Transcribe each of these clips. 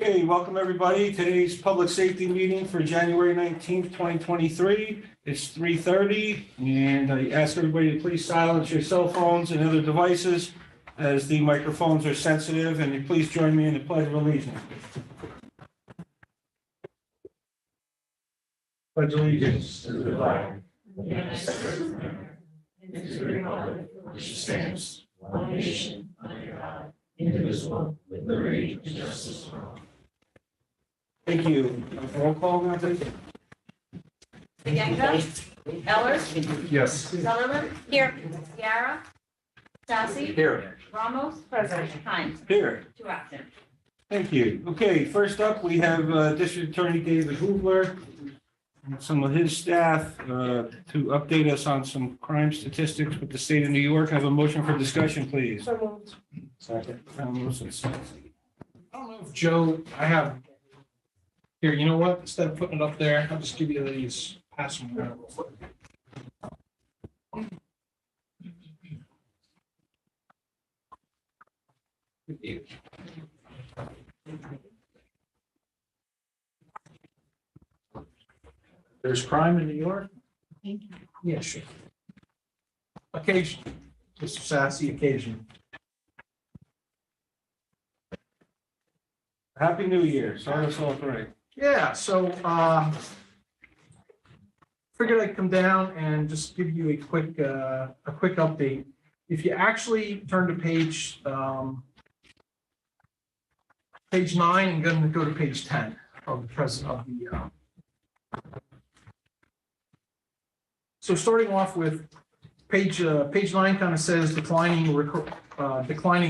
Okay, welcome everybody. Today's public safety meeting for January 19th, 2023. It's 3:30 and I ask everybody to please silence your cell phones and other devices as the microphones are sensitive, and please join me in the pledge of allegiance. Pledge allegiance to the flag of the United States of America, and to the republic which stands one nation under God, indivisible, with liberty and justice for all. Thank you. Roll call now, please. Bianca, Ellers, Yes. Zellerman. Here. Ciara, Sassy. Here. Ramos. President. Hines. Here. 2 absent. Thank you. Okay, first up, we have District Attorney David Hoovler and some of his staff to update us on some crime statistics with the state of New York. I have a motion for discussion, please. Second. I don't know if Joe, I have, here, you know what, instead of putting it up there, I'll just give you these, pass them around real quick. There's crime in New York? Yeah, sure. Occasion, Mr. Sassy, occasion. Happy New Year. Start us off right. Yeah, so, figured I'd come down and just give you a quick update. If you actually turn to page 9 and then go to page 10 of the present of the, so starting off with page 9 kind of says declining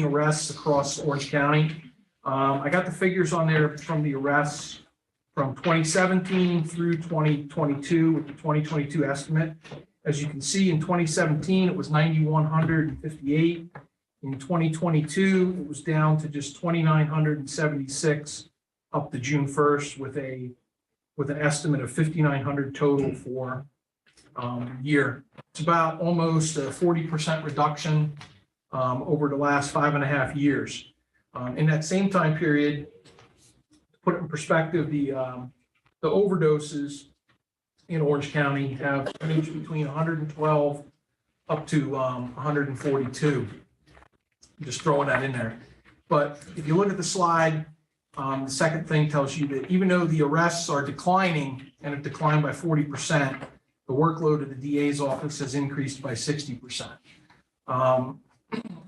arrests across Orange County. I got the figures on there from the arrests from 2017 through 2022 with the 2022 estimate. As you can see, in 2017, it was 9,158. In 2022, it was down to just 2,976 up to June 1st with an estimate of 5,900 total for year. It's about almost a 40% reduction over the last 5.5 years. In that same time period, to put it in perspective, the overdoses in Orange County have ranged between 112 up to 142. I'm just throwing that in there. But if you look at the slide, the second thing tells you that even though the arrests are declining and have declined by 40%, the workload of the DA's office has increased by 60%. And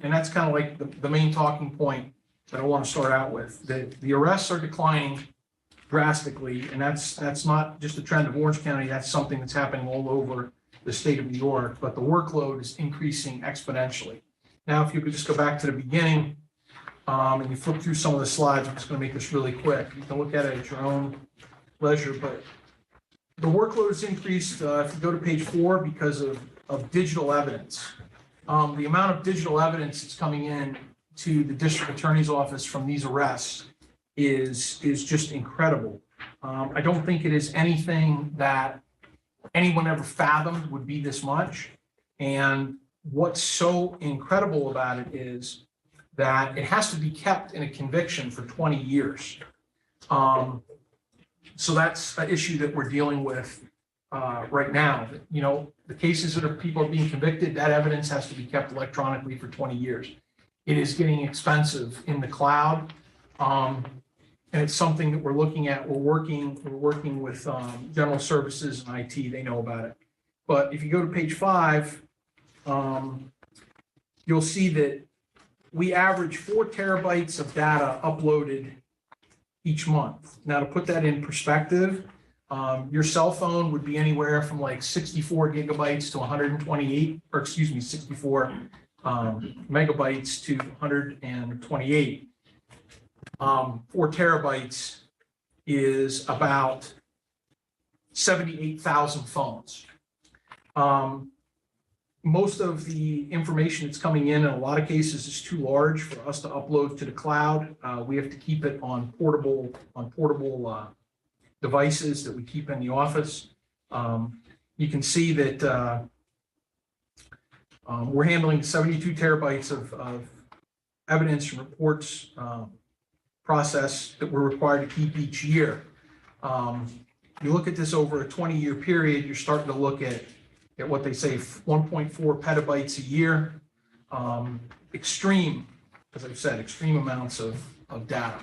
that's kind of like the main talking point that I want to start out with. The arrests are declining drastically, and that's not just a trend of Orange County, that's something that's happening all over the state of New York, but the workload is increasing exponentially. Now, if you could just go back to the beginning, and you flip through some of the slides, I'm just going to make this really quick. You can look at it at your own leisure, but the workload has increased, if you go to page 4, because of digital evidence. The amount of digital evidence that's coming in to the district attorney's office from these arrests is just incredible. I don't think it is anything that anyone ever fathomed would be this much. And what's so incredible about it is that it has to be kept in a conviction for 20 years. So that's an issue that we're dealing with right now. You know, the cases that people are being convicted, that evidence has to be kept electronically for 20 years. It is getting expensive in the cloud, and it's something that we're looking at. We're working with General Services and IT. They know about it. But if you go to page 5, you'll see that we average 4 terabytes of data uploaded each month. Now, to put that in perspective, your cell phone would be anywhere from like 64 gigabytes to 128, or excuse me, 64 megabytes to 128. 4 terabytes is about 78,000 phones. Most of the information that's coming in a lot of cases is too large for us to upload to the cloud. We have to keep it on portable devices that we keep in the office. You can see that we're handling 72 terabytes of evidence and reports process that we're required to keep each year. You look at this over a 20-year period, you're starting to look at what they say, 1.4 petabytes a year. Extreme, as I've said, extreme amounts of data.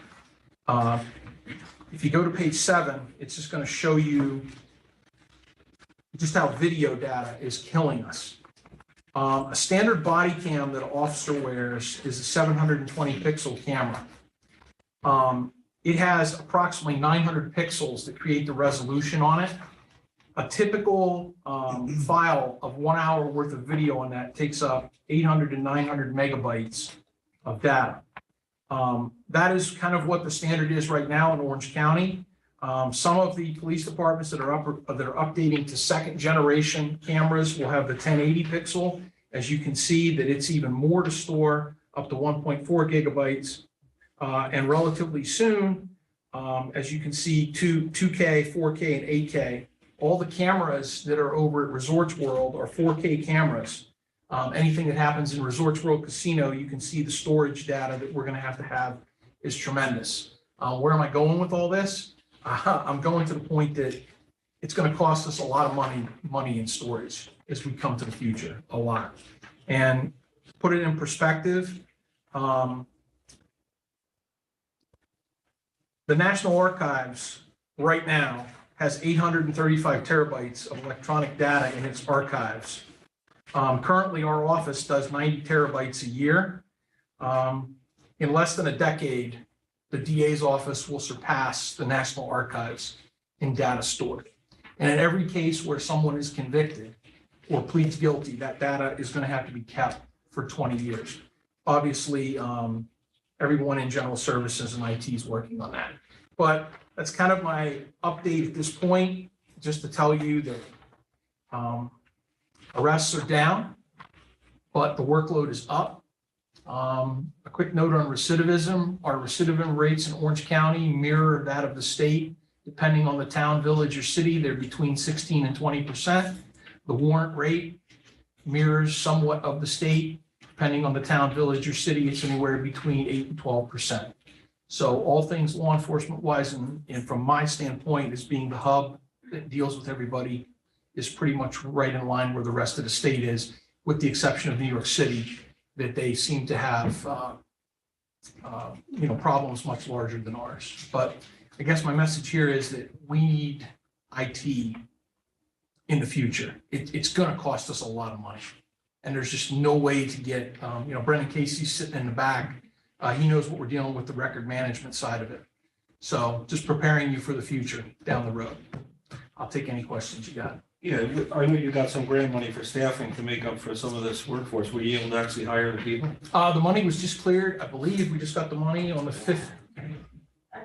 If you go to page 7, it's just going to show you just how video data is killing us. A standard body cam that an officer wears is a 720 pixel camera. It has approximately 900 pixels that create the resolution on it. A typical file of 1 hour worth of video on that takes up 800 to 900 megabytes of data. That is kind of what the standard is right now in Orange County. Some of the police departments that are updating to second generation cameras will have the 1080 pixel. As you can see that it's even more to store, up to 1.4 gigabytes. And relatively soon, as you can see, 2K, 4K, and 8K. All the cameras that are over at Resorts World are 4K cameras. Anything that happens in Resorts World Casino, you can see the storage data that we're going to have is tremendous. Where am I going with all this? I'm going to the point that it's going to cost us a lot of money in storage as we come to the future, a lot. And put it in perspective, the National Archives right now has 835 terabytes of electronic data in its archives. Currently, our office does 90 terabytes a year. In less than a decade, the DA's office will surpass the National Archives in data stored. And in every case where someone is convicted or pleads guilty, that data is going to have to be kept for 20 years. Obviously, everyone in general services and IT is working on that. But that's kind of my update at this point, just to tell you that arrests are down, but the workload is up. A quick note on recidivism. Our recidivism rates in Orange County mirror that of the state. Depending on the town, village, or city, they're between 16 and 20%. The warrant rate mirrors somewhat of the state. Depending on the town, village, or city, it's anywhere between 8 and 12%. So all things law enforcement wise, and from my standpoint as being the hub that deals with everybody, is pretty much right in line where the rest of the state is, with the exception of New York City, that they seem to have problems much larger than ours. But I guess my message here is that we need IT in the future. It's going to cost us a lot of money. And there's just no way to get, Brendan Casey's sitting in the back. He knows what we're dealing with, the record management side of it. So just preparing you for the future down the road. I'll take any questions you got. Yeah, I know you got some grant money for staffing to make up for some of this workforce. Were you able to actually hire the people? The money was just cleared. I believe we just got the money on the 5th.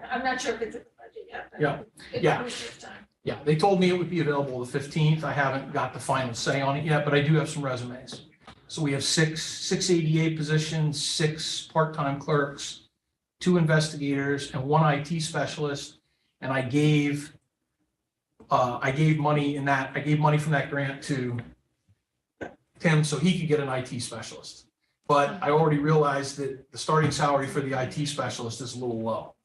I'm not sure if it's in the budget yet. But Yeah. it's Yeah. this time. Yeah, they told me it would be available the 15th. I haven't got the final say on it yet, but I do have some resumes. So we have six ADA positions, 6 part-time clerks, 2 investigators, and 1 IT specialist. And I gave money in that. I gave money from that grant to Tim so he could get an IT specialist. But I already realized that the starting salary for the IT specialist is a little low.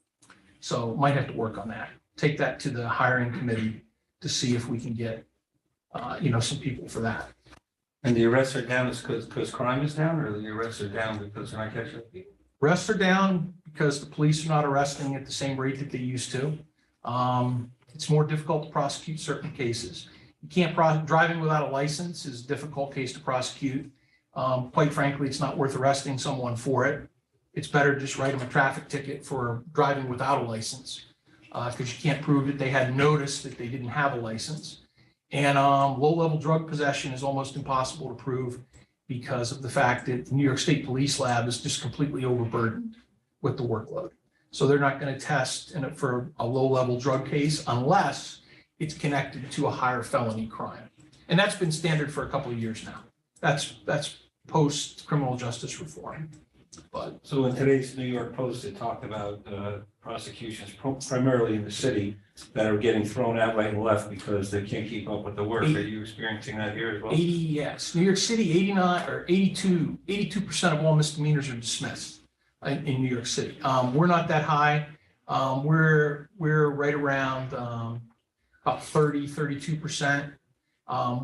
So might have to work on that. Take that to the hiring committee to see if we can get, some people for that. And the arrests are down because crime is down, or the arrests are down because they're not catching people? Arrests are down because the police are not arresting at the same rate that they used to. It's more difficult to prosecute certain cases. You can't driving without a license is a difficult case to prosecute. Quite frankly, it's not worth arresting someone for it. It's better to just write them a traffic ticket for driving without a license, because you can't prove that they had notice that they didn't have a license. And low-level drug possession is almost impossible to prove because of the fact that the New York State Police Lab is just completely overburdened with the workload. So they're not going to test for a low-level drug case unless it's connected to a higher felony crime. And that's been standard for a couple of years now. That's post-criminal justice reform. But So in today's New York Post, it talked about prosecutions primarily in the city that are getting thrown out right and left because they can't keep up with the work. Are you experiencing that here as well? 80, yes. New York City, 82% of all misdemeanors are dismissed. in New York City. We're not that high. We're right around about 32%,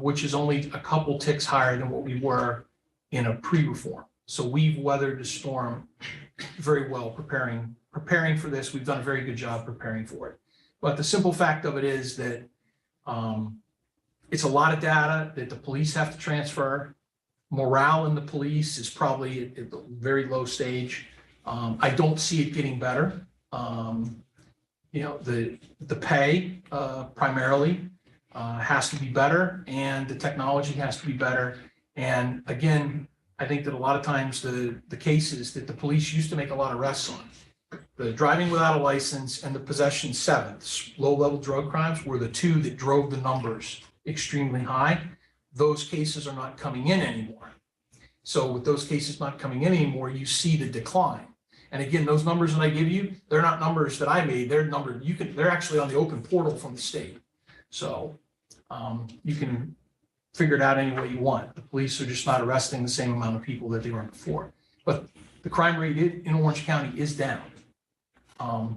which is only a couple ticks higher than what we were in a pre-reform. So we've weathered the storm very well preparing for this. We've done a very good job preparing for it. But the simple fact of it is that it's a lot of data that the police have to transfer. Morale in the police is probably at a very low stage. I don't see it getting better. The pay primarily has to be better, and the technology has to be better. And again, I think that a lot of times the cases that the police used to make a lot of arrests on, the driving without a license and the possession sevenths, low-level drug crimes, were the two that drove the numbers extremely high. Those cases are not coming in anymore. So with those cases not coming in anymore, you see the decline. And again, those numbers that I give you, they're not numbers that I made. They're numbers they're actually on the open portal from the state. So you can figure it out any way you want. The police are just not arresting the same amount of people that they were before. But the crime rate in Orange County is down.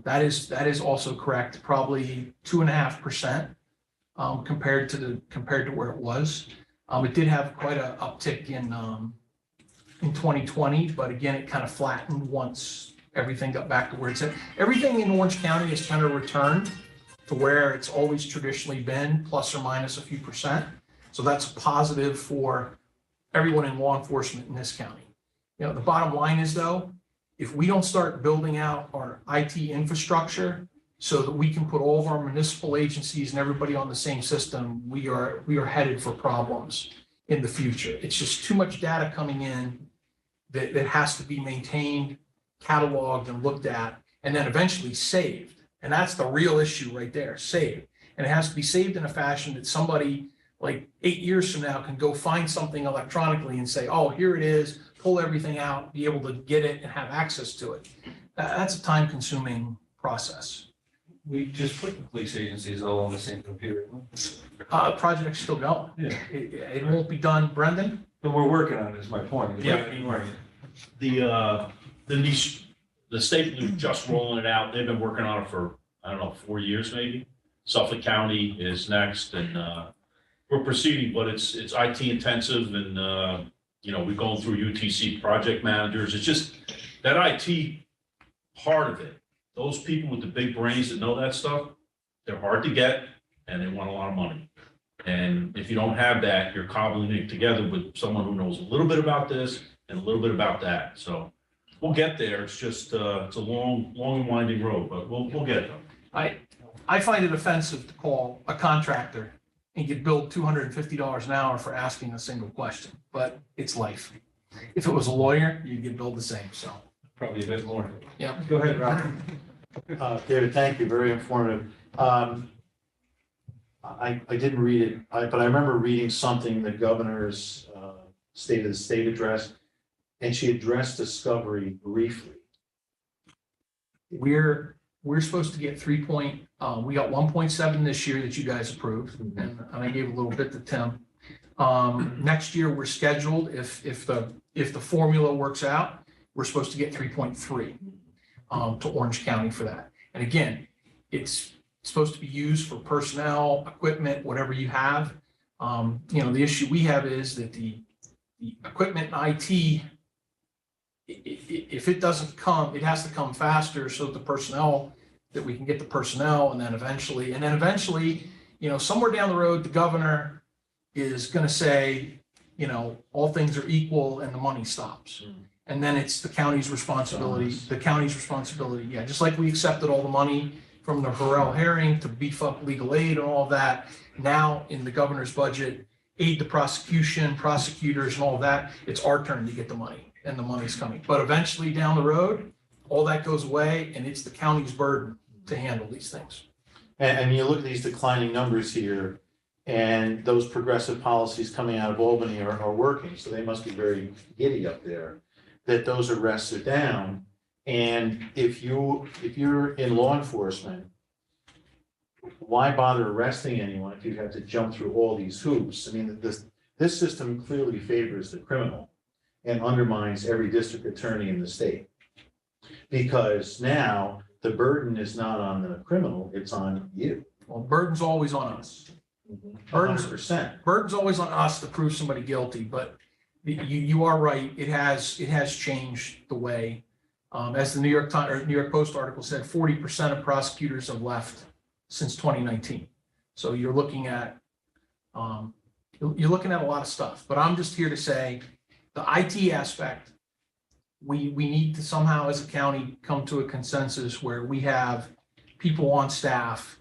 That is also correct. Probably 2.5% compared to where it was. It did have quite an uptick in 2020, but again, it kind of flattened once everything got back to where it's at. Everything in Orange County has kind of returned to where it's always traditionally been, plus or minus a few percent. So that's a positive for everyone in law enforcement in this county. The bottom line is, though, if we don't start building out our IT infrastructure so that we can put all of our municipal agencies and everybody on the same system, we are headed for problems in the future. It's just too much data coming in that has to be maintained, cataloged, and looked at, and then eventually saved. And that's the real issue right there, saved. And it has to be saved in a fashion that somebody like 8 years from now can go find something electronically and say, oh, here it is, pull everything out, be able to get it and have access to it. That's a time-consuming process. We just put the police agencies all on the same computer. Project's still going. Yeah. It won't be done, Brendan? But we're working on it, is my point. Yeah. The state is just rolling it out. They've been working on it for, 4 years maybe. Suffolk County is next, and we're proceeding, but it's IT intensive, and we're going through UTC project managers. It's just that IT part of it. Those people with the big brains that know that stuff, they're hard to get, and they want a lot of money. And if you don't have that, you're cobbling it together with someone who knows a little bit about this and a little bit about that. So we'll get there. It's just it's a long and winding road, but we'll get there. I find it offensive to call a contractor and get billed $250 an hour for asking a single question, but it's life. If it was a lawyer, you'd get billed the same, so. Probably a bit more. Yeah. Go ahead, Rob. David, thank you, very informative. I didn't read it, but I remember reading something, the governor's State of the State address, and she addressed Discovery briefly. We're supposed to get we got 1.7 this year that you guys approved, and I gave a little bit to Tim. Next year, we're scheduled, if the formula works out, we're supposed to get 3.3 to Orange County for that. And again, it's supposed to be used for personnel, equipment, whatever you have. The issue we have is that the equipment and IT, if it doesn't come, it has to come faster so that we can get the personnel, and then eventually, somewhere down the road, the governor is going to say, all things are equal and the money stops. And then it's the county's responsibility, yeah, just like we accepted all the money from the Harrell Herring to beef up legal aid and all of that. Now, in the governor's budget, aid to prosecution, prosecutors and all of that, it's our turn to get the money, and the money's coming. But eventually down the road, all that goes away, and it's the county's burden to handle these things. And you look at these declining numbers here, and those progressive policies coming out of Albany are working, so they must be very giddy up there that those arrests are down. And if you're in law enforcement, why bother arresting anyone if you have to jump through all these hoops? I mean, this system clearly favors the criminal and undermines every district attorney in the state. Because now the burden is not on the criminal, it's on you. Well, burden's always on us. Burden's 100%. burden's always on us to prove somebody guilty, but you are right. It has changed the way. As the New York Times or New York Post article said, 40% of prosecutors have left since 2019. So you're looking at a lot of stuff, but I'm just here to say the IT aspect, we need to somehow as a county come to a consensus where we have people on staff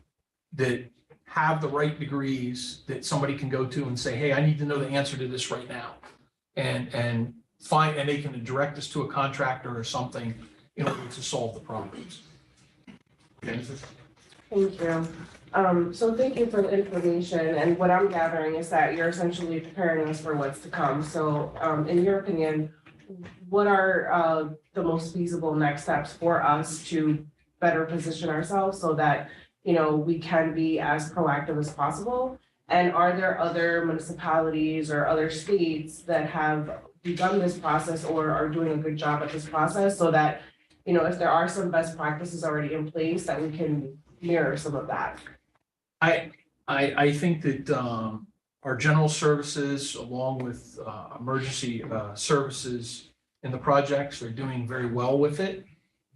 that have the right degrees that somebody can go to and say, hey, I need to know the answer to this right now. And they can direct us to a contractor or something in order to solve the problems. Jennifer? Thank you. So thank you for the information, and what I'm gathering is that you're essentially preparing us for what's to come. So, in your opinion, what are, the most feasible next steps for us to better position ourselves so that, we can be as proactive as possible? And are there other municipalities or other states that have begun this process or are doing a good job at this process so that, if there are some best practices already in place, that we can mirror some of that? I think that our general services, along with emergency services in the projects, are doing very well with it.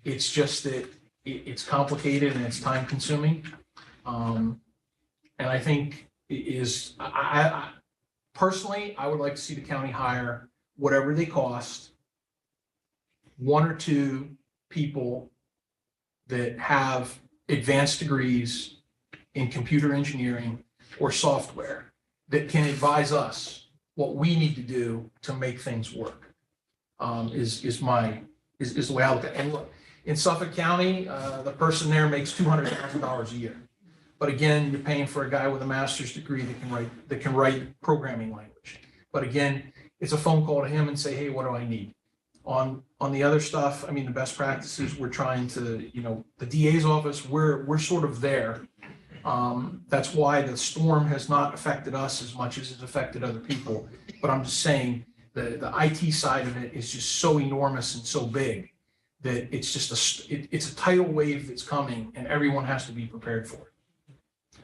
It's just that it's complicated and it's time consuming. And I think I personally, I would like to see the county hire, whatever they cost, 1 or 2 people that have advanced degrees in computer engineering or software that can advise us what we need to do to make things work. Is the way I look at it. And look, in Suffolk County, the person there makes $200,000 a year. But again, you're paying for a guy with a master's degree that can write programming language. But again, it's a phone call to him and say, hey, what do I need? On the other stuff, I mean, the best practices, we're trying to, the DA's office, we're sort of there. That's why the storm has not affected us as much as it's affected other people. But I'm just saying the IT side of it is just so enormous and so big that it's just it's a tidal wave that's coming and everyone has to be prepared for it.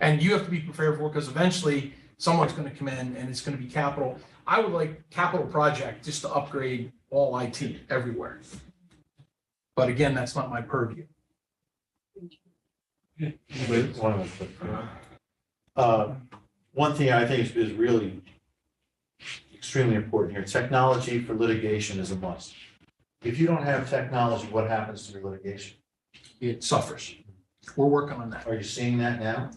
And you have to be prepared for it because eventually someone's going to come in and it's going to be capital. I would like capital project just to upgrade all IT everywhere. But again, that's not my purview. One thing I think is really extremely important here, technology for litigation is a must. If you don't have technology, what happens to your litigation? It suffers. We're working on that. Are you seeing that now?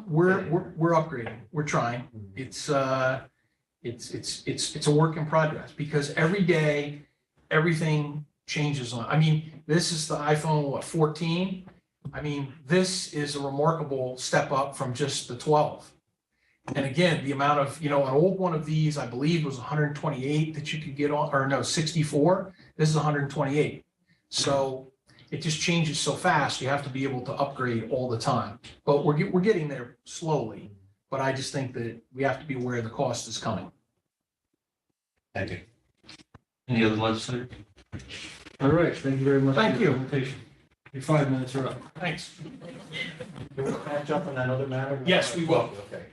We're upgrading. We're trying. It's a work in progress because every day, everything changes on. I mean, this is the iPhone, 14? I mean, this is a remarkable step up from just the 12. And again, the amount of, an old one of these, I believe, was 128 that you could get on, or no, 64. This is 128. So it just changes so fast. You have to be able to upgrade all the time. But we're getting there slowly. But I just think that we have to be aware the cost is coming. Thank you. Any other legislators? All right, thank you very much. Thank for your you. presentation. Your 5 minutes are up. Thanks. Can we catch up on that other matter? Yes, we will. Okay.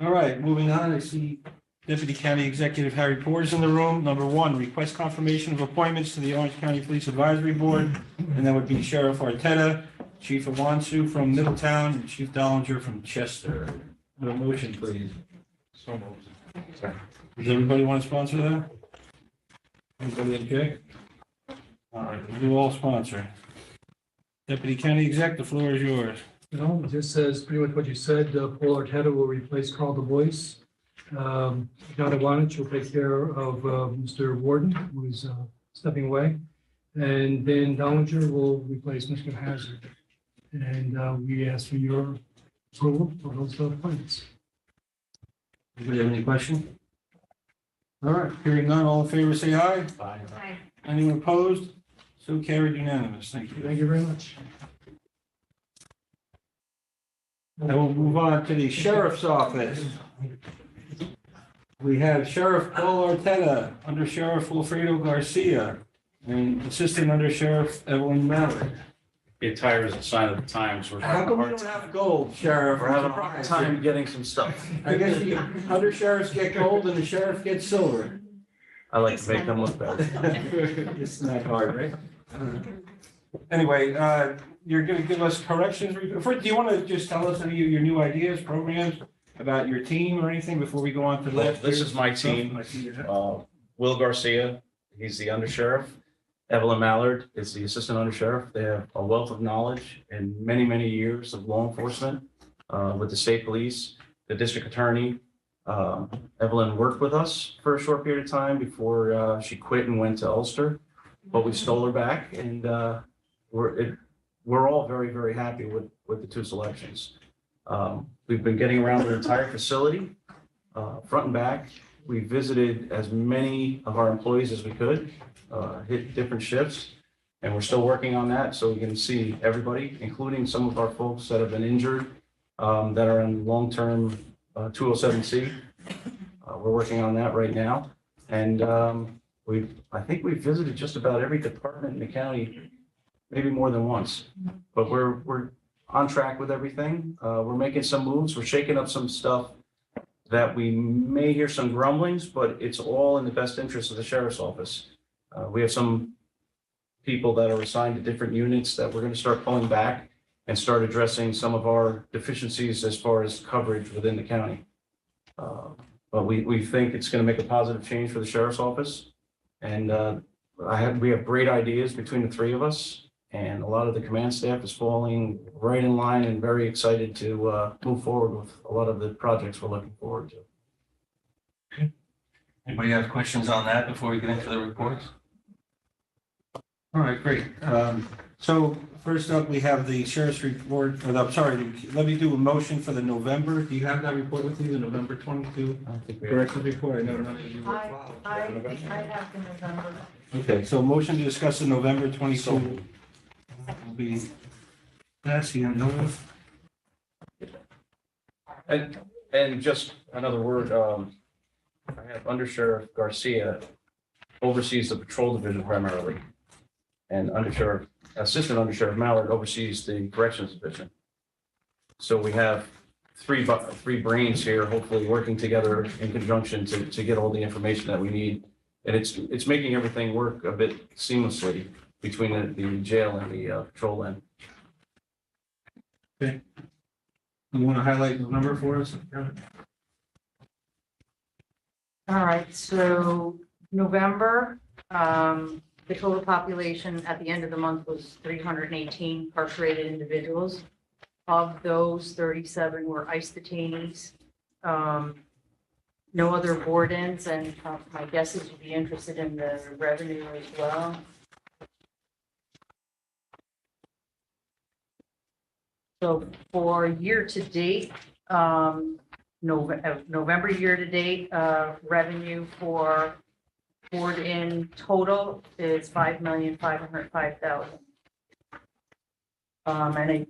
All right, moving on, I see Deputy County Executive Harry Porter's in the room. Number 1, request confirmation of appointments to the Orange County Police Advisory Board, and that would be Sheriff Arteta, Chief Awansu from Middletown, and Chief Dollinger from Chester. Have a motion, please. So moved. Does everybody want to sponsor that? Everybody okay? All right, we'll do all sponsor. Deputy County Exec, the floor is yours. No, it just says pretty much what you said. Paul Arteta will replace Carl DuBois. Donna Wanich will take care of Mr. Warden, who is stepping away. And Dan Dollinger will replace Mr. Hazard. And we ask for your approval for those appointments. Anybody have any questions? All right, hearing none, all in favor, say aye. Bye. Aye. Anyone opposed? So carried unanimous. Thank you. Thank you very much. Now we'll move on to the Sheriff's Office. We have Sheriff Paul Arteta, Under Sheriff Wilfredo Garcia, and Assistant Under Sheriff Evelyn Mallard. Get tired is a sign of the times. We're How come we don't have gold, Sheriff? We're having a hard time getting some stuff. I guess the under sheriffs get gold and the sheriff gets silver. I like to make them look better. It's not hard, right? Anyway, you're gonna give us corrections. First, do you want to just tell us any of your new ideas, programs about your team or anything before we go on to Well, last? this year's is my stuff? team. I see you have- Will Garcia, he's the undersheriff. Evelyn Mallard is the assistant undersheriff. They have a wealth of knowledge and many, many years of law enforcement with the state police, the district attorney. Evelyn worked with us for a short period of time before she quit and went to Ulster, but we stole her back, and we're all very, very happy with the two selections. We've been getting around the entire facility, front and back. We visited as many of our employees as we could, hit different shifts, and we're still working on that, so we can see everybody, including some of our folks that have been injured, that are in long-term 207C. We're working on that right now, and I think we've visited just about every department in the county, maybe more than once, but we're on track with everything. We're making some moves, we're shaking up some stuff that we may hear some grumblings, but it's all in the best interest of the sheriff's office. We have some people that are assigned to different units that we're going to start pulling back and start addressing some of our deficiencies as far as coverage within the county. But we think it's going to make a positive change for the sheriff's office. And we have great ideas between the three of us. And a lot of the command staff is falling right in line and very excited to move forward with a lot of the projects we're looking forward to. Anybody have questions on that before we get into the reports? All right, great. So first up, we have the sheriff's report, let me do a motion for the November. Do you have that report with you, the November 22 I don't think we corrections report? I know none of you were I involved. have the November. Okay, so motion to discuss the November 22 will be Bessie and Noah. And just another word, I have Under Sheriff Garcia oversees the patrol division primarily. And Assistant Under Sheriff Mallard oversees the corrections division. So we have three brains here, hopefully working together in conjunction to get all the information that we need. And it's making everything work a bit seamlessly between the jail and the patrol end. You want to highlight the number for us? All right, so November, the total population at the end of the month was 318 incarcerated individuals. Of those, 37 were ICE detainees. No other board-ins, and my guess is you'd be interested in the revenue as well. So for year-to-date, November year-to-date, revenue for board-in total is $5,505,000. And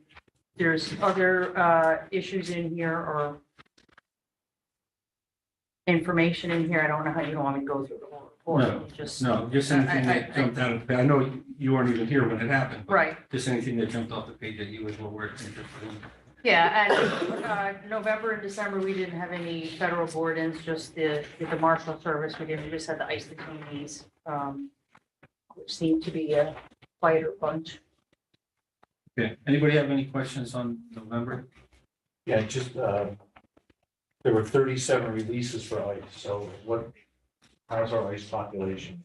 there's other issues in here or information in here. I don't know how you want me to go through the whole report. No, Just, just anything that jumped out. I know you weren't even here when it happened. but right. Just anything that jumped off the page that you were interested in. Yeah, and November and December, we didn't have any federal board-ins, just the Marshal Service. We just had the ICE detainees, which seemed to be a quieter bunch. Okay, anybody have any questions on November? Yeah, just, there were 37 releases for ICE, so how's our ICE population?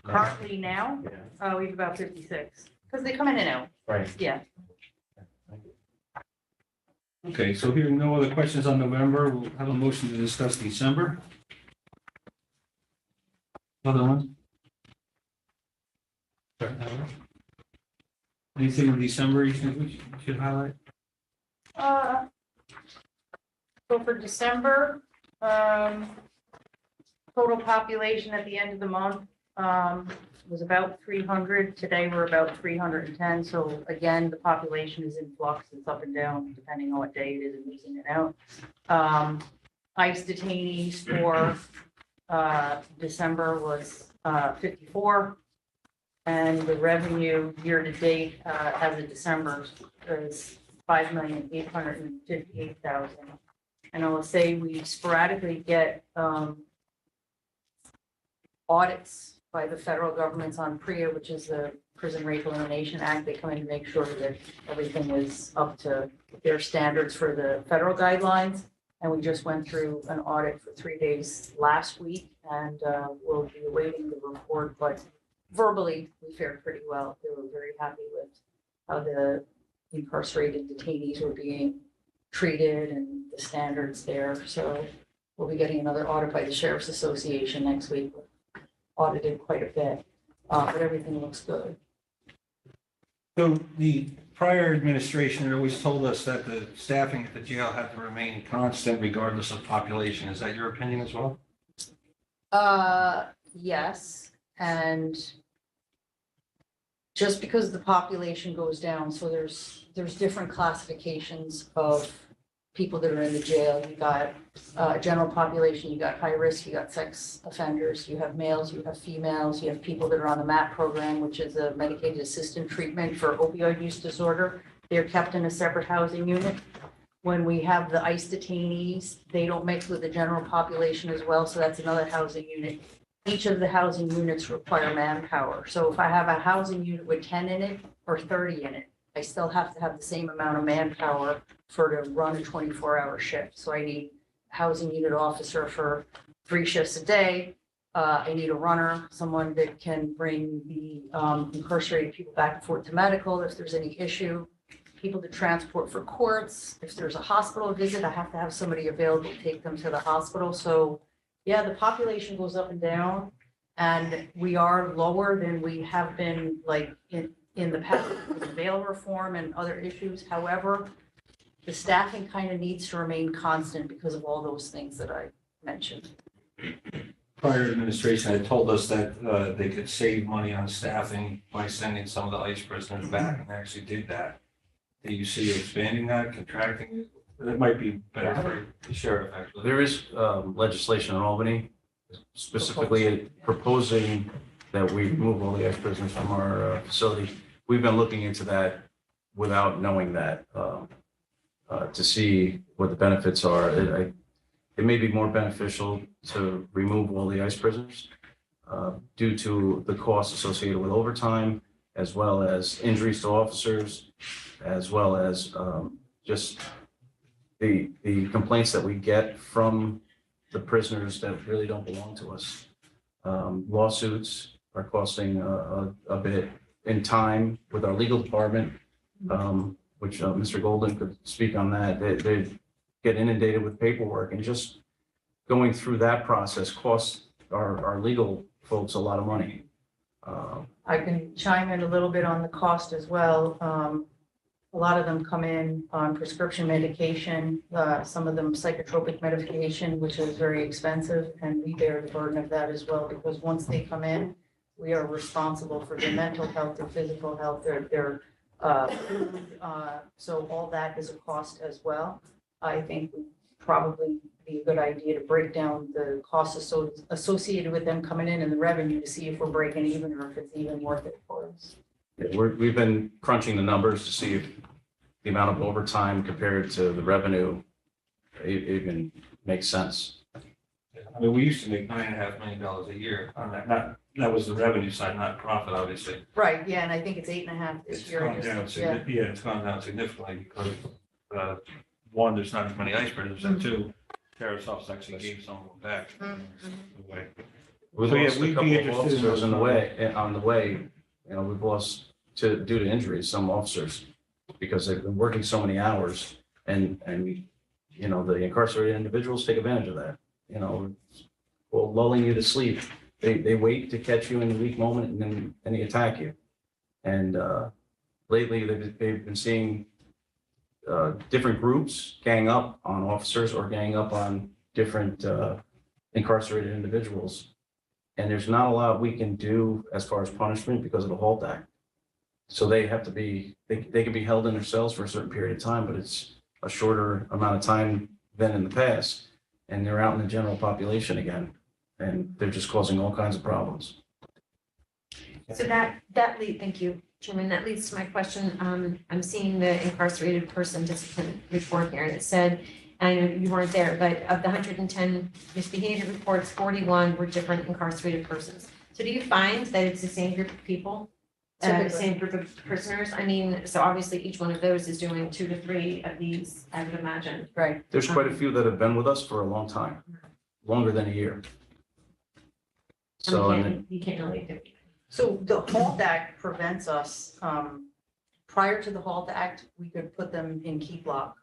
Currently now, Yeah, we have about 56, because they come in and out. right. Yeah. Okay, so hearing no other questions on November, we'll have a motion to discuss December. Other one? Anything in December you think we should highlight? So for December, total population at the end of the month was about 300. Today, we're about 310. So again, the population is in flux. It's up and down depending on what day it is and who's in and out. ICE detainees for December was 54. And the revenue year to date, as of December, is $5,858,000. And I will say we sporadically get audits by the federal governments on PREA, which is the Prison Rape Elimination Act. They come in to make sure that everything is up to their standards for the federal guidelines. And we just went through an audit for 3 days last week, and we'll be awaiting the report, but verbally, we fared pretty well. They were very happy with how the incarcerated detainees were being treated and the standards there. So we'll be getting another audit by the Sheriff's Association next week. Audited quite a bit, but everything looks good. So the prior administration had always told us that the staffing at the jail had to remain constant regardless of population. Is that your opinion as well? Yes, and just because the population goes down, so there's different classifications of people that are in the jail. You got general population, you got high risk, you got sex offenders, you have males, you have females, you have people that are on the MAT program, which is a medicated assisted treatment for opioid use disorder. They're kept in a separate housing unit. When we have the ICE detainees, they don't mix with the general population as well, so that's another housing unit. Each of the housing units require manpower. So if I have a housing unit with 10 in it or 30 in it, I still have to have the same amount of manpower to run a 24-hour shift. So I need a housing unit officer for 3 shifts a day. I need a runner, someone that can bring the incarcerated people back and forth to medical if there's any issue. People to transport for courts. If there's a hospital visit, I have to have somebody available to take them to the hospital. So yeah, the population goes up and down, and we are lower than we have been like in the past with bail reform and other issues. However, the staffing kind of needs to remain constant because of all those things that I mentioned. Prior administration had told us that they could save money on staffing by sending some of the ICE prisoners back, and they actually did that. Do you see expanding that, contracting it? That might be better for the sheriff, actually. There is legislation in Albany specifically proposing that we move all the ex-prisoners from our facility. We've been looking into that without knowing that to see what the benefits are. It may be more beneficial to remove all the ICE prisoners due to the costs associated with overtime, as well as injuries to officers, as well as just the complaints that we get from the prisoners that really don't belong to us. Lawsuits are costing a bit in time with our legal department, which Mr. Golden could speak on that. They get inundated with paperwork, and just going through that process costs our legal folks a lot of money. I can chime in a little bit on the cost as well. A lot of them come in on prescription medication, some of them psychotropic medication, which is very expensive, and we bear the burden of that as well, because once they come in, we are responsible for their mental health, their physical health, their food. So all that is a cost as well. I think would probably be a good idea to break down the costs associated with them coming in and the revenue to see if we're breaking even or if it's even worth it for us. Yeah, we've been crunching the numbers to see if the amount of overtime compared to the revenue even makes sense. I mean, we used to make $9.5 million a year on that. That was the revenue side, not profit, obviously. Right, yeah, and I think it's 8.5 this It's year. gone down significantly. Yeah, it's gone down significantly because one, there's not as many ice prisoners, and two, Sheriff's Office actually gave some of them back. Away. We So, yeah, lost a we'd be couple of interested in officers those on the way, you know, we've lost due to injuries, some officers, because they've been working so many hours, and you know, the incarcerated individuals take advantage of that, you know, well, lulling you to sleep. They wait to catch you in a weak moment, and then they attack you. And lately, they've been seeing different groups gang up on officers or gang up on different incarcerated individuals. And there's not a lot we can do as far as punishment because of the HALT Act. So they have to be, they can be held in their cells for a certain period of time, but it's a shorter amount of time than in the past. And they're out in the general population again, and they're just causing all kinds of problems. So thank you, Chairman, that leads to my question. I'm seeing the incarcerated person discipline report here, and it said, I know you weren't there, but of the 110 misbehavior reports, 41 were different incarcerated persons. So do you find that it's the same group of people? The Typically. same group of prisoners? I mean, so obviously each one of those is doing 2 to 3 of these, I would imagine. Right. There's quite a few that have been with us for a long time, longer than a year. So, and You can't really do. So the HALT Act prevents us, prior to the HALT Act, we could put them in key block,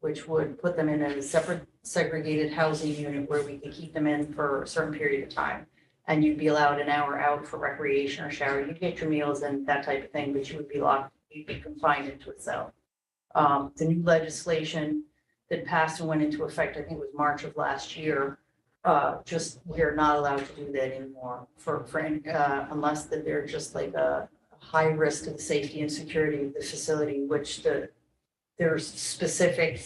which would put them in a separate segregated housing unit where we could keep them in for a certain period of time. And you'd be allowed an hour out for recreation or shower, you'd get your meals and that type of thing, but you would be locked, you'd be confined into a cell. The new legislation that passed and went into effect, I think it was March of last year, just, we are not allowed to do that anymore unless that they're just like a high risk to the safety and security of the facility, which there's specific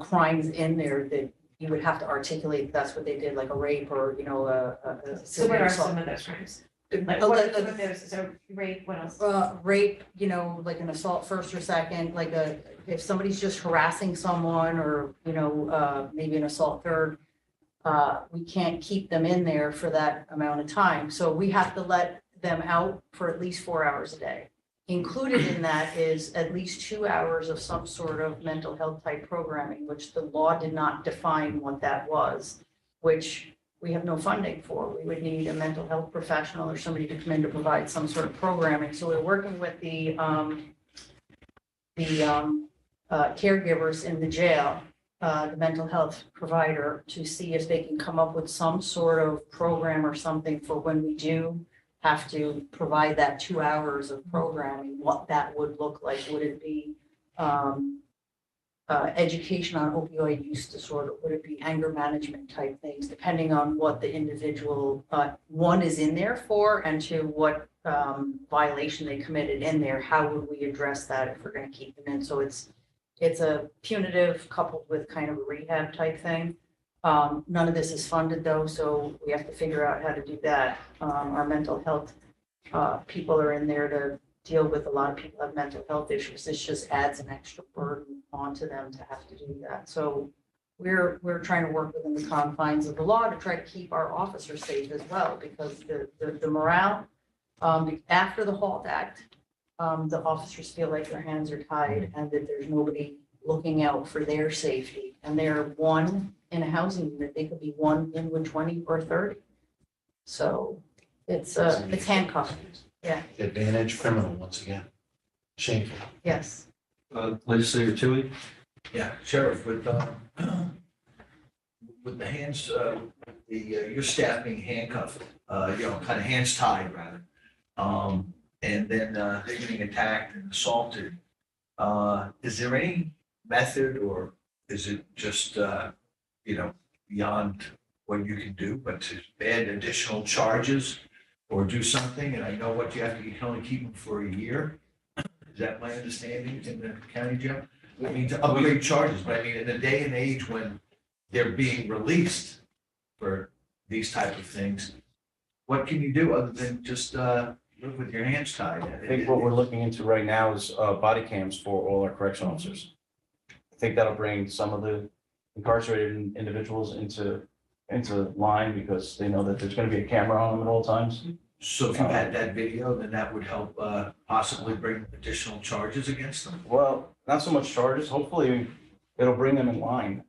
crimes in there that you would have to articulate, that's what they did, like a rape or, a So what severe are assault. some of those crimes? Like, what are some of those? So rape, what else? Rape, like an assault first or second, if somebody's just harassing someone or, maybe an assault third, we can't keep them in there for that amount of time. So we have to let them out for at least 4 hours a day. Included in that is at least 2 hours of some sort of mental health type programming, which the law did not define what that was, which we have no funding for. We would need a mental health professional or somebody to come in to provide some sort of programming. So we're working with the caregivers in the jail, the mental health provider, to see if they can come up with some sort of program or something for when we do have to provide that 2 hours of programming, what that would look like. Would it be education on opioid use disorder? Would it be anger management type things, depending on what the individual, one is in there for and to what violation they committed in there? How would we address that if we're going to keep them in? So it's a punitive coupled with kind of a rehab type thing. None of this is funded though, so we have to figure out how to do that. Our mental health people are in there to deal with. A lot of people have mental health issues. This just adds an extra burden onto them to have to do that. So we're trying to work within the confines of the law to try to keep our officers safe as well, because the morale after the HALT Act, the officers feel like their hands are tied and that there's nobody looking out for their safety. And they're one in a housing unit. They could be one in with 20 or 30. So it's handcuffed. Yeah. Advantage criminal once again. Shameful. Yes. Legislator Tui? Yeah, Sheriff, with the hands, your staff being handcuffed, kind of hands tied rather, and then they're getting attacked and assaulted. Is there any method, or is it just, beyond what you can do, but to add additional charges or do something? And I know what you have to, you can only keep them for a year. Is that my understanding in the county jail? I mean, to upgrade charges, but I mean, in a day and age when they're being released for these type of things, what can you do other than just live with your hands tied? I think what we're looking into right now is body cams for all our correction officers. I think that'll bring some of the incarcerated individuals into line, because they know that there's going to be a camera on them at all times. So if you had that video, then that would help possibly bring additional charges against them? Well, not so much charges. Hopefully, it'll bring them in line.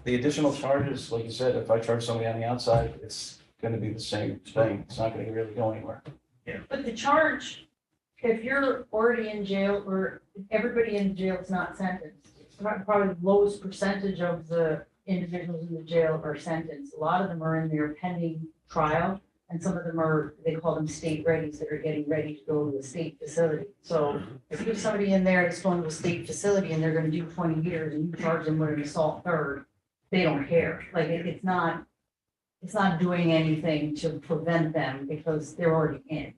The additional charges, like you said, if I charge somebody on the outside, it's going to be the same thing. It's not going to really go anywhere. But the charge, if you're already in jail or everybody in jail is not sentenced, probably the lowest percentage of the individuals in the jail are sentenced. A lot of them are in their pending trial, and some of them are, they call them state readies, that are getting ready to go to a state facility. So if you have somebody in there that's going to a state facility and they're going to do 20 years and you charge them with an assault third, they don't care. Like it's not doing anything to prevent them because they're already in.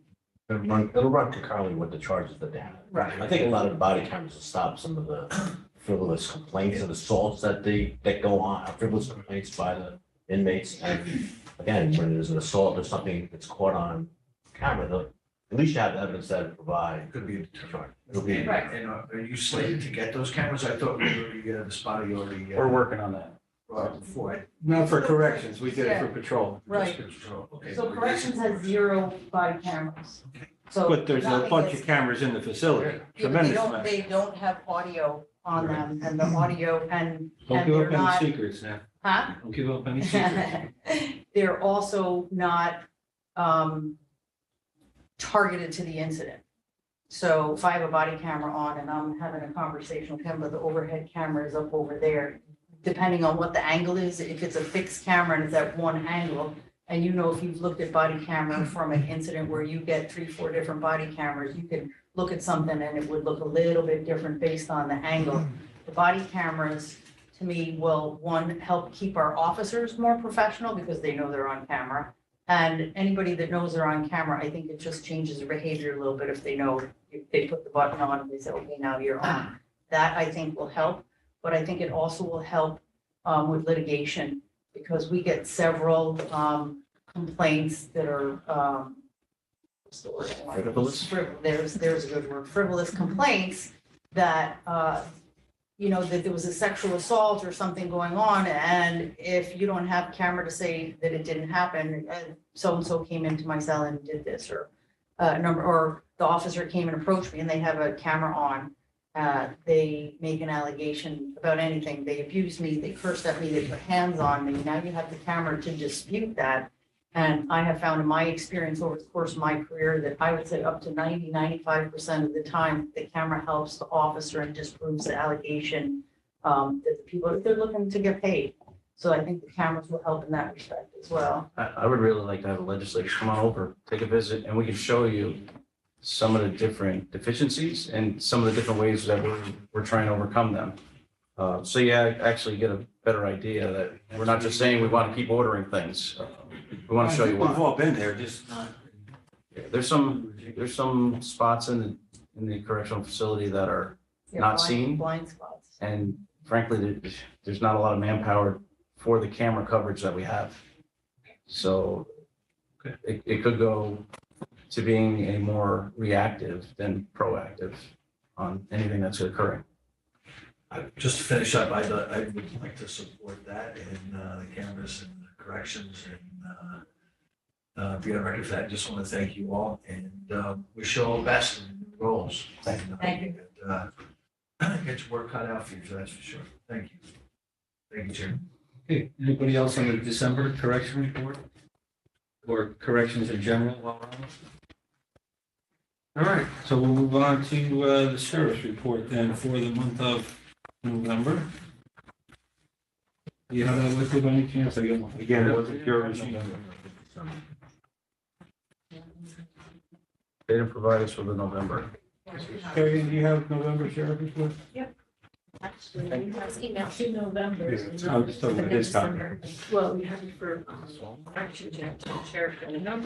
It'll run concurrently with the charges that they have. Right. I think a lot of the body cameras will stop some of the frivolous complaints and assaults that go on, frivolous complaints by the inmates. And again, when there's an assault or something that's caught on camera, at least you have evidence that it provide. Could be a deterrent. It'll be- Right. And are you slated to get those cameras? I thought we already, the spot you already. We're working on that. Brought before. Not for corrections, we did it for patrol. Right. Okay. So corrections has 0 body cameras. So. But there's a that bunch means- of cameras in the facility, Yeah, but tremendous amount. they don't have audio on them, and the audio, and Don't give they're up any not, secrets now. huh? Don't give up any secrets. They're also not targeted to the incident. So if I have a body camera on and I'm having a conversation with him, but the overhead camera is up over there, depending on what the angle is, if it's a fixed camera and it's at one angle, and you know, if you've looked at body camera from an incident where you get 3, 4 different body cameras, you can look at something and it would look a little bit different based on the angle. The body cameras, to me, will, one, help keep our officers more professional because they know they're on camera. And anybody that knows they're on camera, I think it just changes their behavior a little bit if they know, if they put the button on and they say, okay, now you're on. That I think will help, but I think it also will help with litigation because we get several complaints that are what's the word I want? Frivolous? There's a good word, frivolous complaints that you know, that there was a sexual assault or something going on, and if you don't have camera to say that it didn't happen, so-and-so came into my cell and did this, or or the officer came and approached me and they have a camera on, they make an allegation about anything, they abused me, they cursed at me, they put hands on me, now you have the camera to dispute that. And I have found in my experience over the course of my career that I would say up to 95% of the time, the camera helps the officer and disproves the allegation that the people, they're looking to get paid. So I think the cameras will help in that respect as well. I would really like to have a legislator come on over, take a visit, and we can show you some of the different deficiencies and some of the different ways that we're trying to overcome them. So yeah, actually get a better idea that we're not just saying we want to keep ordering things. We want to show you We've why. all been there, just not. Yeah, there's some spots in the correctional facility that are Yeah, not blind- seen. Blind spots. And frankly, there's not a lot of manpower for the camera coverage that we have. So it could go to being a more reactive than proactive on anything that's occurring. Just to finish up, I would like to support that and the cameras and the corrections and be on record for that. Just want to thank you all and wish you all the best in your roles. Thank you. And get your work cut out for you, that's for sure. Thank you. Thank you, Chairman. Okay, anybody else on the December correction report? Or corrections in general while we're on it? All right, so we'll move on to the sheriff's report then for the month of November. You have that listed by any chance? Again, it wasn't your original. They didn't provide us with a November. Terry, do you have November sheriff report? Actually, we have email to November. I'll just talk about his copy. Well, we have it for action to the sheriff. No,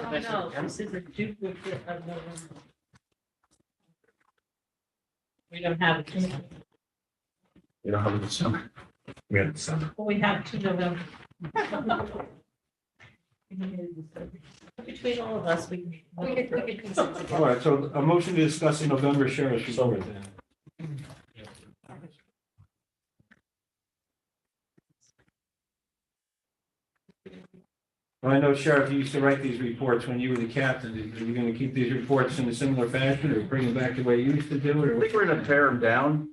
this is a duplicate of November. We don't have it. We don't have a December. Well, we have 2 November. Between all of us, we. We could piece it All together. right, so a motion to discuss the November sheriff's report then. Well, I know Sheriff, you used to write these reports when you were the captain. Are you going to keep these reports in a similar fashion or bring them back the way you used to do it? I or think we're gonna pare them down,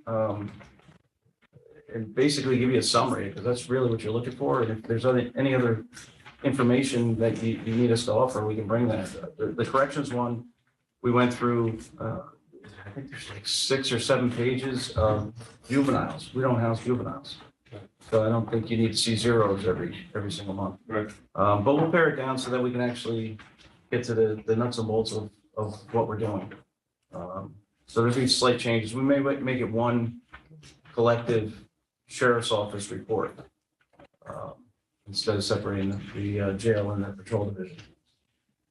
and basically give you a summary, because that's really what you're looking for. And if there's any other information that you need us to offer, we can bring that. The corrections one, we went through, I think there's like 6 or 7 pages of juveniles. We don't house juveniles. So I don't think you need to see zeros every single month. Right. But we'll pare it down so that we can actually get to the nuts and bolts of what we're doing. So there's these slight changes. We may make it one collective sheriff's office report instead of separating the jail and the patrol division.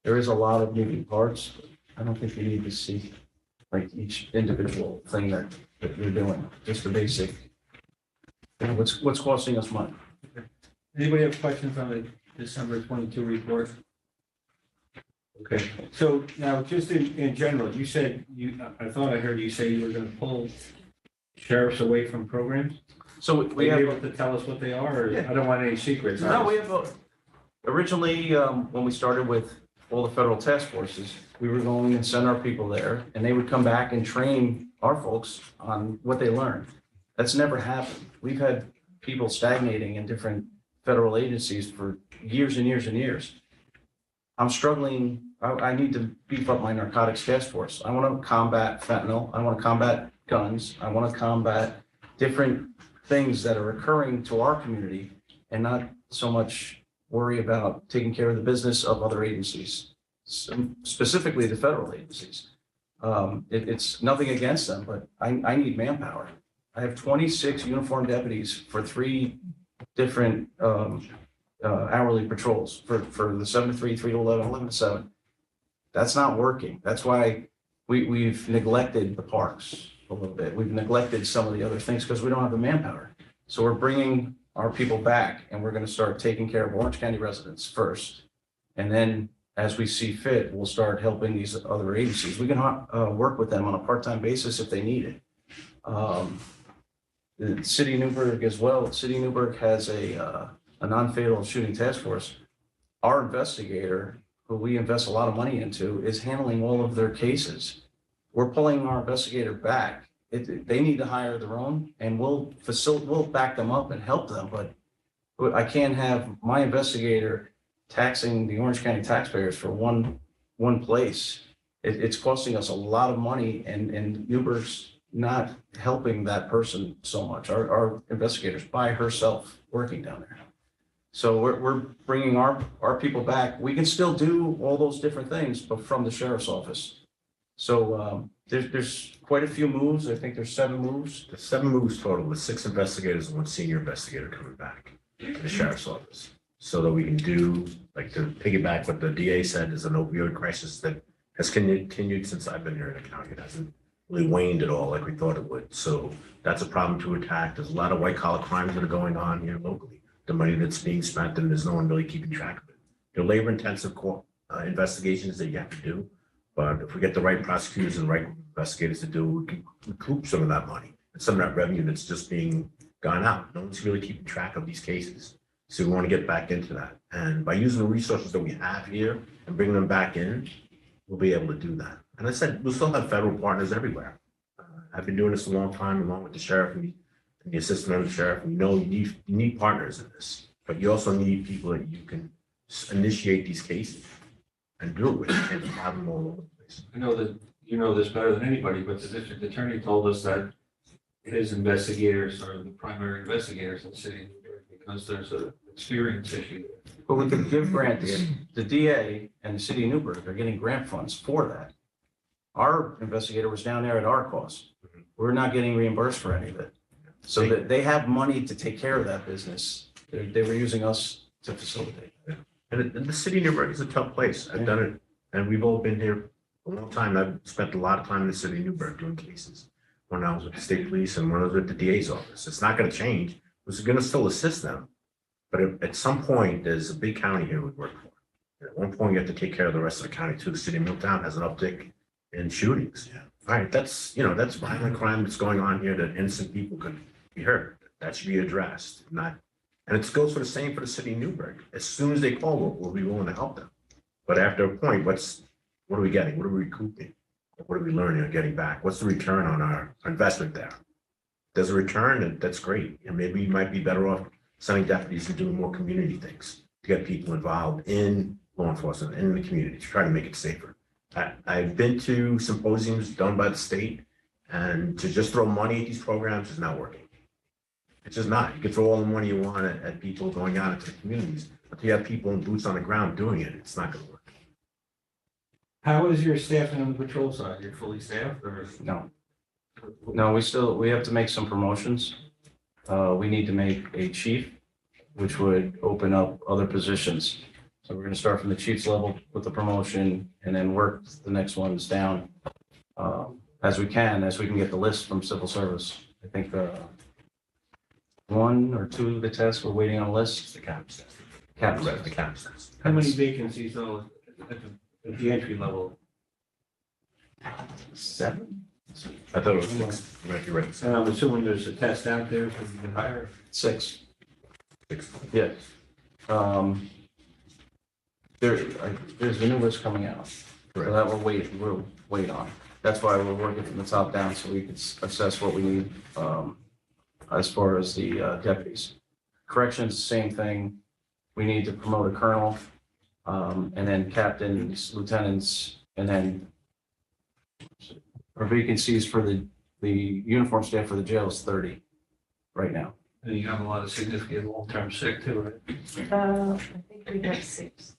There is a lot of moving parts. I don't think you need to see like each individual thing that you're doing, just the basic, you know, what's costing us money. Anybody have questions on the December 22 report? Okay, so now just in general, you said I thought I heard you say you were gonna pull sheriffs away from programs? So Are we you have. able to tell us what they are, or Yeah. I don't want any secrets? No, we have, originally, when we started with all the federal task forces, we were going and send our people there, and they would come back and train our folks on what they learned. That's never happened. We've had people stagnating in different federal agencies for years and years and years. I'm struggling, I need to beef up my narcotics task force. I want to combat fentanyl, I want to combat guns, I want to combat different things that are occurring to our community and not so much worry about taking care of the business of other agencies, specifically the federal agencies. It's nothing against them, but I need manpower. I have 26 uniformed deputies for 3 different hourly patrols for the 7 to 3, 3 to 11, 11 to 7. That's not working. That's why we've neglected the parks a little bit. We've neglected some of the other things because we don't have the manpower. So we're bringing our people back and we're going to start taking care of Orange County residents first. And then as we see fit, we'll start helping these other agencies. We can work with them on a part-time basis if they need it. The City of Newburgh as well. City of Newburgh has a non-fatal shooting task force. Our investigator, who we invest a lot of money into, is handling all of their cases. We're pulling our investigator back. They need to hire their own, and we'll back them up and help them. But I can't have my investigator taxing the Orange County taxpayers for one place. It's costing us a lot of money, and Newburgh's not helping that person so much. Our investigator's by herself working down there. So we're bringing our people back. We can still do all those different things, but from the sheriff's office. So there's quite a few moves. I think there's 7 moves. The 7 moves total with 6 investigators and 1 senior investigator coming back to the sheriff's office. So that we can do, like, to piggyback what the DA said, is an opioid crisis that has continued since I've been here in the county. It hasn't really waned at all like we thought it would. So that's a problem to attack. There's a lot of white collar crimes that are going on here locally. The money that's being spent, and there's no one really keeping track of it. They're labor intensive investigations that you have to do. But if we get the right prosecutors and the right investigators to do, we can recoup some of that money and some of that revenue that's just being gone out. No one's really keeping track of these cases. So we want to get back into that. And by using the resources that we have here and bringing them back in, we'll be able to do that. And I said, we'll still have federal partners everywhere. I've been doing this a long time, along with the sheriff and the assistant under sheriff. We know you need partners in this, but you also need people that you can initiate these cases and do it with, and have them all over the place. I know that you know this better than anybody, but the district attorney told us that his investigators are the primary investigators in the city of Newburgh because there's an experience issue. But we can give grant, the DA and the City of Newburgh are getting grant funds for that. Our investigator was down there at our cost. We're not getting reimbursed for any of it. So that they have money to take care of that business. They were using us to facilitate. And the city of Newburgh is a tough place. I've done it, and we've all been here a long time. I've spent a lot of time in the city of Newburgh doing cases. When I was with the state police and when I was with the DA's office. It's not going to change. We're going to still assist them. But at some point, there's a big county here we work for. At one point, you have to take care of the rest of the county too. The city of Milltown has an uptick in shootings. Yeah. All right, that's violent crime that's going on here that innocent people could be hurt. That should be addressed, and it goes for the same for the city of Newburgh. As soon as they call, we'll be willing to help them. But after a point, what are we getting? What are we recouping? What are we learning or getting back? What's the return on our investment there? There's a return, and that's great. And maybe you might be better off sending deputies and doing more community things to get people involved in law enforcement, in the community, to try to make it safer. I've been to symposiums done by the state, and to just throw money at these programs is not working. It's just not. You can throw all the money you want at people going out into the communities, but you have people in boots on the ground doing it, it's not going to work. How is your staffing on the patrol side? You're fully staffed or? No. No, we have to make some promotions. We need to make a chief, which would open up other positions. So we're going to start from the chief's level with the promotion and then work the next ones down as we can get the list from civil service. I think one or two of the tests, we're waiting on a list. The caps. Caps. The caps. How many vacancies though at the entry level? 7? I thought it was 6. You're right. And I'm assuming there's a test out there for you to hire. 6. 6. Yes. There's a new list coming out, so that we'll wait on. That's why we're working from the top down, so we can assess what we need, as far as the deputies. Corrections, same thing. We need to promote a colonel, and then captains, lieutenants, and then our vacancies for the uniform staff for the jail is 30 right now. And you have a lot of significant long-term sick too, right? I think we have 6.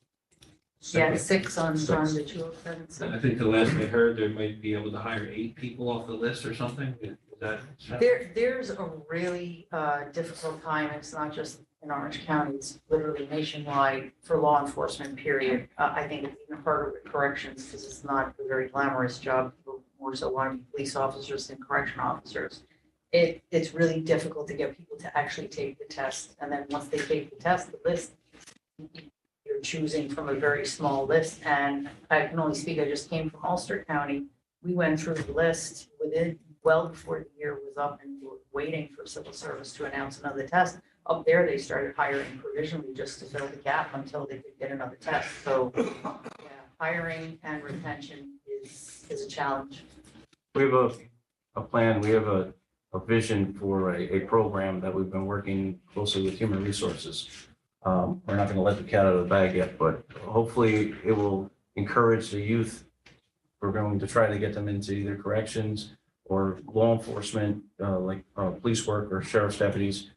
Yeah, 6 on the 207. I think the last I heard, they might be able to hire 8 people off the list or something. Is that? There's a really difficult time. It's not just in Orange County, it's literally nationwide for law enforcement, period. I think it's even harder with corrections because it's not a very glamorous job. People more so want to be police officers than correction officers. It's really difficult to get people to actually take the test. And then once they take the test, the list, you're choosing from a very small list. And I can only speak, I just came from Ulster County. We went through the list well before the year was up and were waiting for civil service to announce another test. Up there, they started hiring provisionally just to fill the gap until they could get another test. So yeah, hiring and retention is a challenge. We have a plan, we have a vision for a program that we've been working closely with Human Resources. We're not going to let the cat out of the bag yet, but hopefully it will encourage the youth. We're going to try to get them into either corrections or law enforcement, like police work or sheriff's deputies.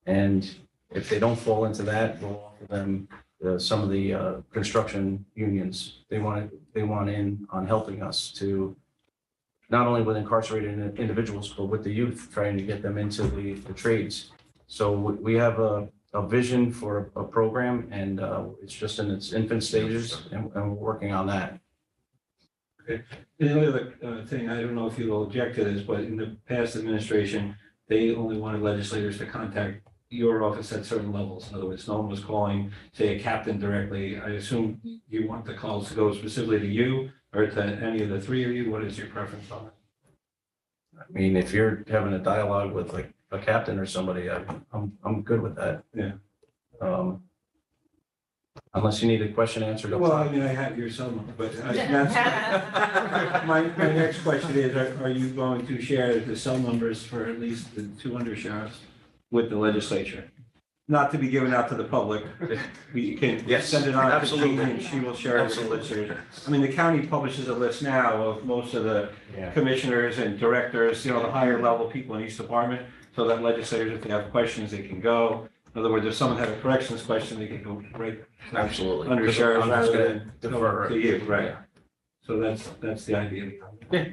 And if they don't fall into that, we'll offer them some of the construction unions. They want in on helping us to not only with incarcerated individuals, but with the youth, trying to get them into the trades. So we have a vision for a program, and it's just in its infant stages, and we're working on that. Okay. The other thing, I don't know if you'll object to this, but in the past administration, they only wanted legislators to contact your office at certain levels. In other words, no one was calling, say, a captain directly. I assume you want the calls to go specifically to you or to any of the 3 of you. What is your preference on it? I mean, if you're having a dialogue with like a captain or somebody, I'm good with that. Yeah. Unless you need a question answered. Well, I mean, I have your cell number, but that's, my next question is, are you going to share the cell numbers for at least the 2 undersheriffs with the legislature? Not to be given out to the public. We can send it on to Jean and she will share it with the legislature. I mean, the county publishes a list now of most of the commissioners and directors, the higher level people in each department, so that legislators, if they have questions, they can go. In other words, if someone had a corrections question, they can go right. Absolutely. Under sheriff rather than defer to you, right? So that's the idea. Yeah,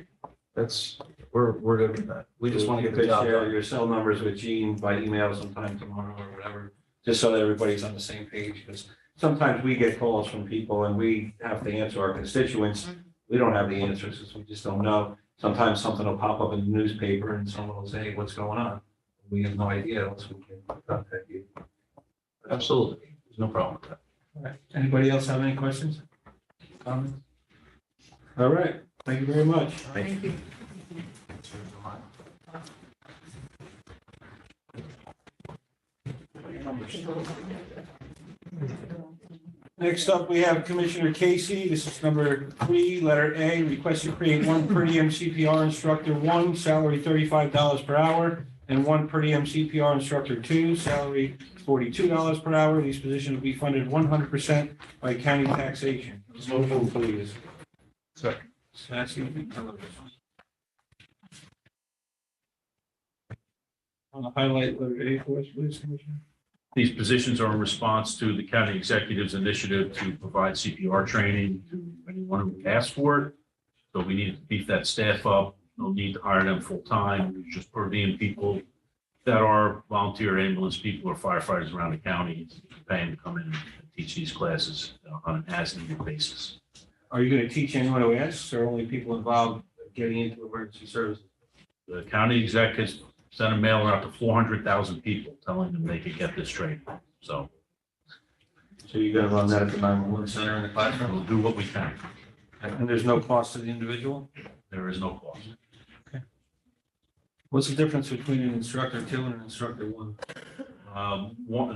we're good with that. We just want to get the Could job share done. your cell numbers with Jean by email sometime tomorrow or whatever, just so that everybody's on the same page, because sometimes we get calls from people and we have to answer our constituents. We don't have the answers, because we just don't know. Sometimes something will pop up in the newspaper and someone will say, what's going on? We have no idea unless we can contact you. Absolutely. There's no problem with that. All right. Anybody else have any questions? Comments? All right, thank you very much. Thank you. Next up, we have Commissioner Casey. This is number 3, letter A, request to create 1 per diem CPR instructor 1, salary $35 per hour, and 1 per diem CPR instructor 2, salary $42 per hour. These positions will be funded 100% by county taxation. Motion, please. Second. Sassy. Want to highlight letter A for us, please, Commissioner? These positions are in response to the county executive's initiative to provide CPR training to anyone who asks for it. So we need to beef that staff up. No need to hire them full time. We're just per diem people that are volunteer ambulance people or firefighters around the county, paying to come in and teach these classes on an as-needed basis. Are you going to teach anyone who asks, or only people involved getting into emergency services? The county exec has sent a mailer out to 400,000 people telling them they could get this training. So So you're gonna run that at the 911 center in the classroom? we'll do what we can. And there's no cost to the individual? There is no cost. What's the difference between an instructor 2 and an instructor 1?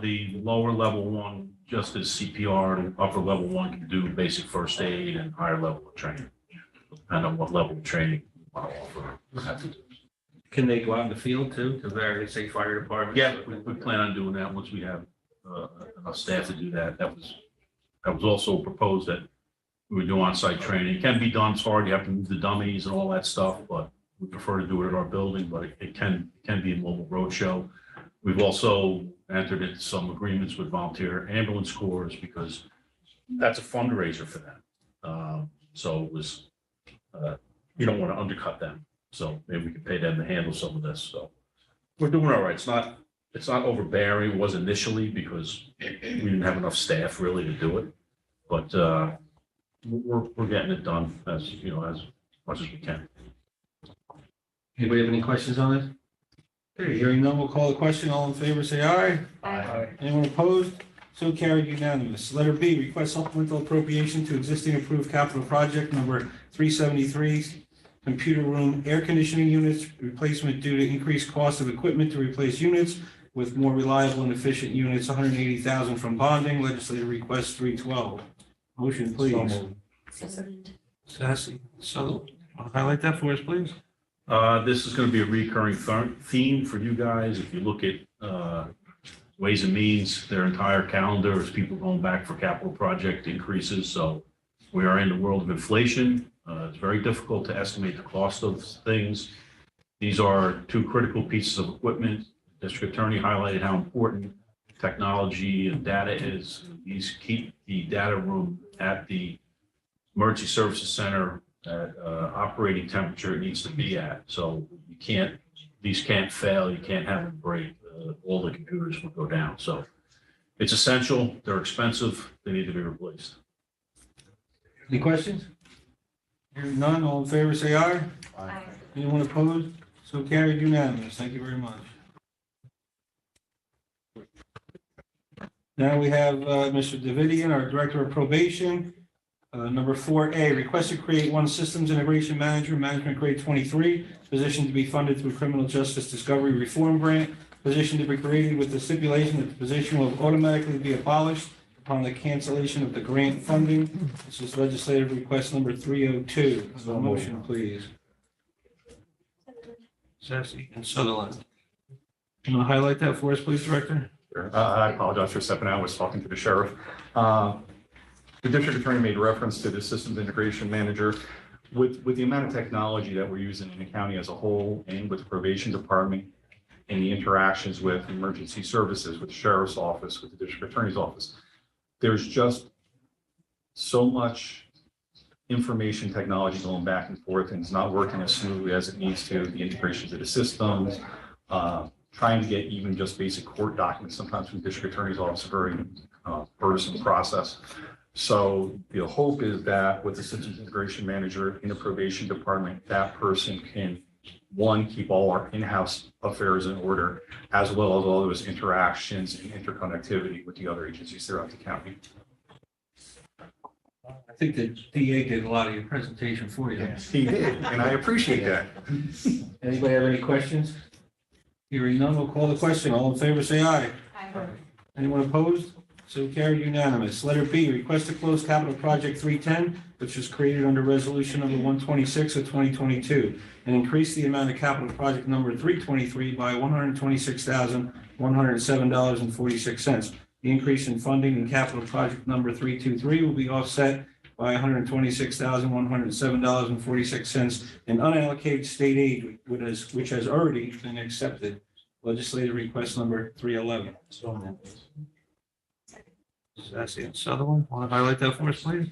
The lower level one just is CPR, the upper level one can do basic first aid and higher level of training. Depending on what level of training you want to offer. Can they go out in the field too, to various, say, fire departments? Yeah, we plan on doing that once we have enough staff to do that. That was also proposed that we would do on-site training. It can be done, it's hard, you have to move the dummies and all that stuff, but we prefer to do it at our building, but it can be a mobile roadshow. We've also entered into some agreements with volunteer ambulance corps because that's a fundraiser for them. So it was, you don't want to undercut them. So maybe we can pay them to handle some of this. So we're doing all right. It's not overbearing. It was initially because we didn't have enough staff really to do it. But we're getting it done as much as we can. Anybody have any questions on this? Okay, hearing none, we'll call the question. All in favor, say aye. Aye. Anyone opposed? So carried, unanimous. Letter B, request supplemental appropriation to existing approved capital project number 373, computer room air conditioning units, replacement due to increased cost of equipment to replace units with more reliable and efficient units, $180,000 from bonding, legislative request 312. Motion, please. Sassy, so highlight that for us, please. This is going to be a recurring theme for you guys. If you look at Ways and Means, their entire calendar is people going back for capital project increases. So we are in the world of inflation. It's very difficult to estimate the cost of things. These are two critical pieces of equipment. District Attorney highlighted how important technology and data is. These keep the data room at the Emergency Services Center at operating temperature it needs to be at. So these can't fail. You can't have them break. All the computers will go down. So it's essential. They're expensive. They need to be replaced. Any questions? Hearing none, all in favor, say aye. Aye. Anyone opposed? So carried, unanimous. Thank you very much. Now we have Mr. Davidian, our Director of Probation. Number 4A, request to create one systems integration manager, management grade 23, position to be funded through Criminal Justice Discovery Reform Grant, position to be created with the stipulation that the position will automatically be abolished upon the cancellation of the grant funding. This is legislative request number 302. So a motion, please. Sassy and Sutherland. Can you highlight that for us, please, Director? I apologize for stepping out. I was talking to the sheriff. The district attorney made reference to the systems integration manager. With the amount of technology that we're using in the county as a whole and with the probation department and the interactions with emergency services, with the sheriff's office, with the district attorney's office, there's just so much information technology going back and forth and it's not working as smoothly as it needs to. The integration to the systems, trying to get even just basic court documents, sometimes from the district attorney's office, a very burdensome process. So the hope is that with the systems integration manager in the probation department, that person can, one, keep all our in-house affairs in order, as well as all those interactions and interconnectivity with the other agencies throughout the county. I think the DA did a lot of your presentation for you. Yes, he did, and I appreciate that. Anybody have any questions? Hearing none, we'll call the question. All in favor, say aye. Aye. Anyone opposed? So carried, unanimous. Letter B, request to close capital project 310, which was created under resolution number 126 of 2022, and increase the amount of capital project number 323 by $126,107.46. The increase in funding in capital project number 323 will be offset by $126,107.46 in unallocated state aid, which has already been accepted. Legislative request number 311. Sassy and Sutherland, want to highlight that for us, please?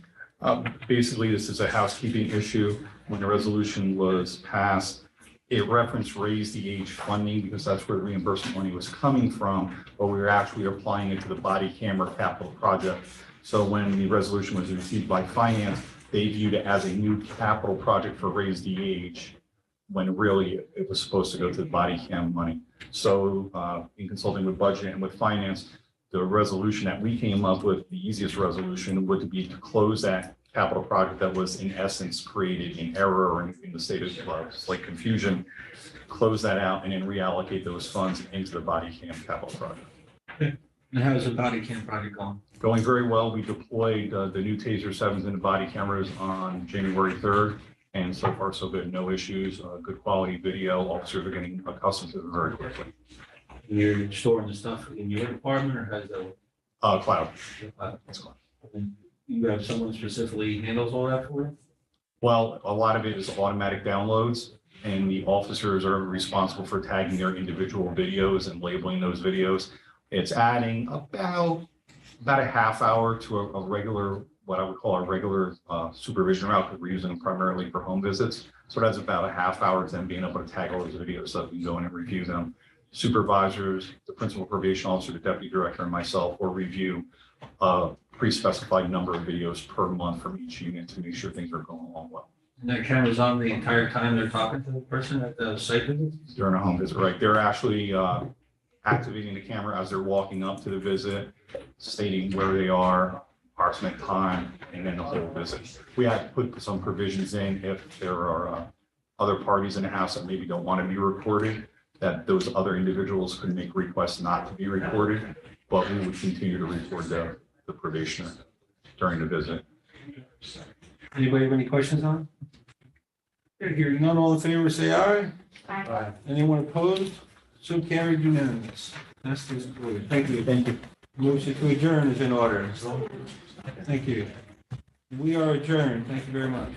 Basically, this is a housekeeping issue. When the resolution was passed, it referenced raise the age funding because that's where reimbursement money was coming from, but we were actually applying it to the body camera capital project. So when the resolution was received by finance, they viewed it as a new capital project for raise the age when really it was supposed to go to the body cam money. So in consulting with budget and with finance, the resolution that we came up with, the easiest resolution would be to close that capital project that was in essence created in error or in the state of slight confusion, close that out and then reallocate those funds into the body cam capital project. And how's the body cam project going? Going very well. We deployed the new TASER 7s into body cameras on January 3rd. And so far, so good. No issues, good quality video. Officers are getting accustomed to it very quickly. You're storing the stuff in your department or has the? Cloud. That's cloud. You have someone specifically handles all that for you? Well, a lot of it is automatic downloads, and the officers are responsible for tagging their individual videos and labeling those videos. It's adding about a half hour to a regular, what I would call a regular supervision route, because we're using them primarily for home visits. So that's about a half hour to them being able to tag all those videos so that we can go in and review them. Supervisors, the principal probation officer, the deputy director, and myself will review a pre-specified number of videos per month from each unit to make sure things are going along well. And that camera's on the entire time they're talking to the person at the site visit? During a home visit, right? They're actually activating the camera as they're walking up to the visit, stating where they are, approximate time, and then the whole visit. We had to put some provisions in if there are other parties in the house that maybe don't want to be recorded, that those other individuals could make requests not to be recorded, but we would continue to record the probationer during the visit. Anybody have any questions on it? Hearing none, all in favor, say aye. Aye. Anyone opposed? So carried unanimous. That's concluded. Thank you. Thank you. Motion to adjourn is in order. Thank you. We are adjourned. Thank you very much.